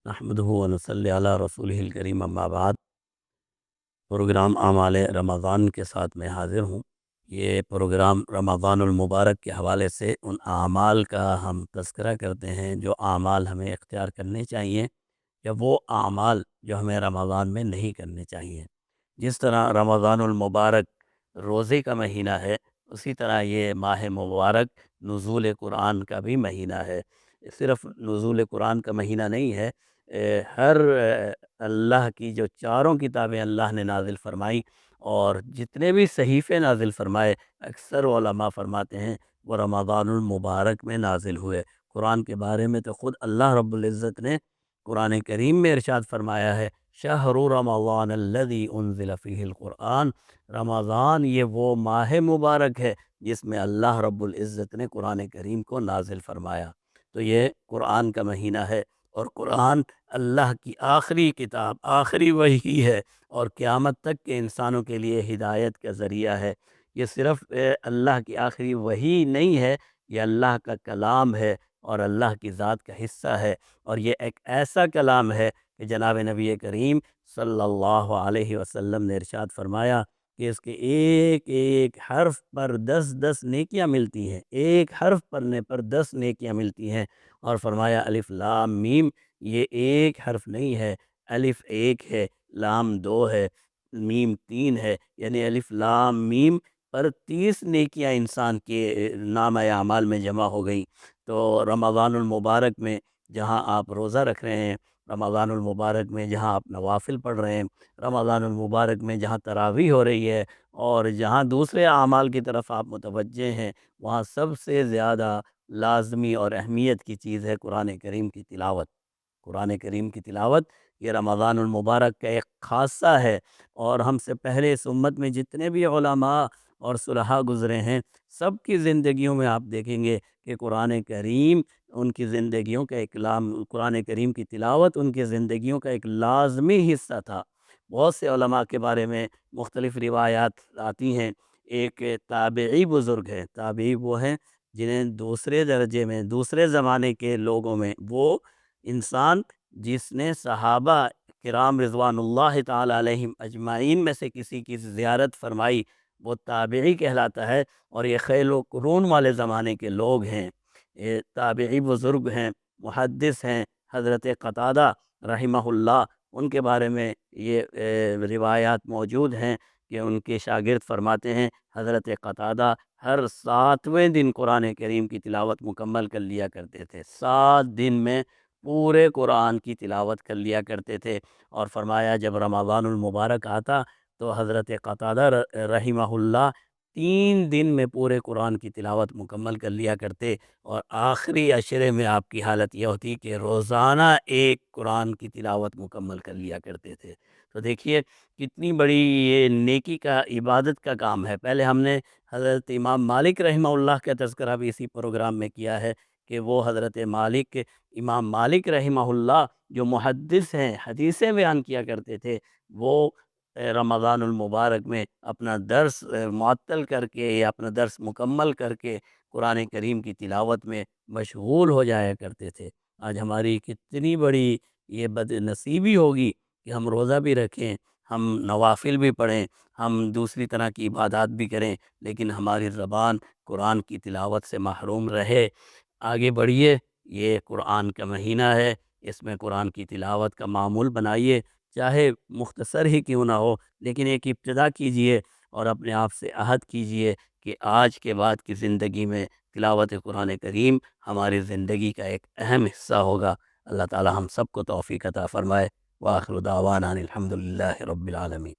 نحمدہ و نصلی علی رسولہ الکریم اما بعد۔ پروگرام اعمال رمضان کے ساتھ میں حاضر ہوں۔ یہ پروگرام رمضان المبارک کے حوالے سے ان اعمال کا ہم تذکرہ کرتے ہیں جو اعمال ہمیں اختیار کرنے چاہیے، یا وہ اعمال جو ہمیں رمضان میں نہیں کرنے چاہیے۔ جس طرح رمضان المبارک روزے کا مہینہ ہے، اسی طرح یہ ماہ مبارک نزول قرآن کا بھی مہینہ ہے۔ صرف نزول قرآن کا مہینہ نہیں ہے، ہر اللہ کی جو چاروں کتابیں اللہ نے نازل فرمائی اور جتنے بھی صحیفے نازل فرمائے، اکثر علماء فرماتے ہیں وہ رمضان المبارک میں نازل ہوئے۔ قرآن کے بارے میں تو خود اللہ رب العزت نے قرآن کریم میں ارشاد فرمایا ہے، شہر رمضان الذی انزل فیہ القرآن۔ رمضان یہ وہ ماہ مبارک ہے جس میں اللہ رب العزت نے قرآن کریم کو نازل فرمایا۔ تو یہ قرآن کا مہینہ ہے، اور قرآن اللہ کی آخری کتاب، آخری وحی ہے، اور قیامت تک کے انسانوں کے لیے ہدایت کا ذریعہ ہے۔ یہ صرف اللہ کی آخری وحی نہیں ہے، یہ اللہ کا کلام ہے اور اللہ کی ذات کا حصہ ہے، اور یہ ایک ایسا کلام ہے کہ جناب نبی کریم صلی اللہ علیہ وسلم نے ارشاد فرمایا کہ اس کے ایک ایک حرف پر 10 نیکیاں ملتی ہیں، ایک حرف پڑھنے پر 10 نیکیاں ملتی ہیں۔ اور فرمایا الف لام میم، یہ ایک حرف نہیں ہے، الف ایک ہے، لام 2 ہے، میم 3 ہے، یعنی الف لام میم پر 30 نیکیاں انسان کے نامہ اعمال میں جمع ہو گئیں۔ تو رمضان المبارک میں جہاں آپ روزہ رکھ رہے ہیں، رمضان المبارک میں جہاں آپ نوافل پڑھ رہے ہیں، رمضان المبارک میں جہاں تراویح ہو رہی ہے، اور جہاں دوسرے اعمال کی طرف آپ متوجہ ہیں، وہاں سب سے زیادہ لازمی اور اہمیت کی چیز ہے قرآن کریم کی تلاوت۔ قرآن کریم کی تلاوت یہ رمضان المبارک کا ایک خاصہ ہے، اور ہم سے پہلے اس امت میں جتنے بھی علماء اور صلحاء گزرے ہیں، سب کی زندگیوں میں آپ دیکھیں گے کہ قرآن کریم ان کی زندگیوں کا قرآن کریم کی تلاوت ان کی زندگیوں کا ایک لازمی حصہ تھا۔ بہت سے علماء کے بارے میں مختلف روایات آتی ہیں۔ ایک تابعی بزرگ ہے، تابعی وہ ہیں جنہیں دوسرے درجے میں، دوسرے زمانے کے لوگوں میں، وہ انسان جس نے صحابہ کرام رضوان اللہ تعالی علیہم اجمعین میں سے کسی کی زیارت فرمائی، وہ تابعی کہلاتا ہے، اور یہ خیل و قرون والے زمانے کے لوگ ہیں۔ یہ تابعی بزرگ ہیں، محدث ہیں، حضرت قتادہ رحمہ اللہ، ان کے بارے میں یہ روایات موجود ہیں کہ ان کے شاگرد فرماتے ہیں حضرت قتادہ ہر 7ویں دن قرآن کریم کی تلاوت مکمل کر لیا کرتے تھے، 7 دن میں پورے قرآن کی تلاوت کر لیا کرتے تھے۔ اور فرمایا جب رمضان المبارک آتا تو حضرت قتادہ رحمہ اللہ 3 دن میں پورے قرآن کی تلاوت مکمل کر لیا کرتے، اور آخری عشرے میں آپ کی حالت یہ ہوتی کہ روزانہ ایک قرآن کی تلاوت مکمل کر لیا کرتے تھے۔ تو دیکھیے کتنی بڑی یہ نیکی کا، عبادت کا کام ہے۔ پہلے ہم نے حضرت امام مالک رحمہ اللہ کا تذکرہ بھی اسی پروگرام میں کیا ہے کہ وہ حضرت امام مالک رحمہ اللہ جو محدث ہیں، حدیثیں بیان کیا کرتے تھے، وہ رمضان المبارک میں اپنا درس معطل کر کے یا اپنا درس مکمل کر کے قرآن کریم کی تلاوت میں مشغول ہو جایا کرتے تھے۔ آج ہماری کتنی بڑی یہ بد نصیبی ہوگی کہ ہم روزہ بھی رکھیں، ہم نوافل بھی پڑھیں، ہم دوسری طرح کی عبادات بھی کریں، لیکن ہماری زبان قرآن کی تلاوت سے محروم رہے۔ آگے بڑھیے، یہ قرآن کا مہینہ ہے، اس میں قرآن کی تلاوت کا معمول بنائیے، چاہے مختصر ہی کیوں نہ ہو، لیکن ایک ابتدا کیجئے اور اپنے آپ سے عہد کیجئے کہ آج کے بعد کی زندگی میں تلاوت قرآن کریم ہماری زندگی کا ایک اہم حصہ ہوگا۔ اللہ تعالی ہم سب کو توفیق عطا فرمائے۔ وآخر دعوانا الحمد للہ رب العالمین۔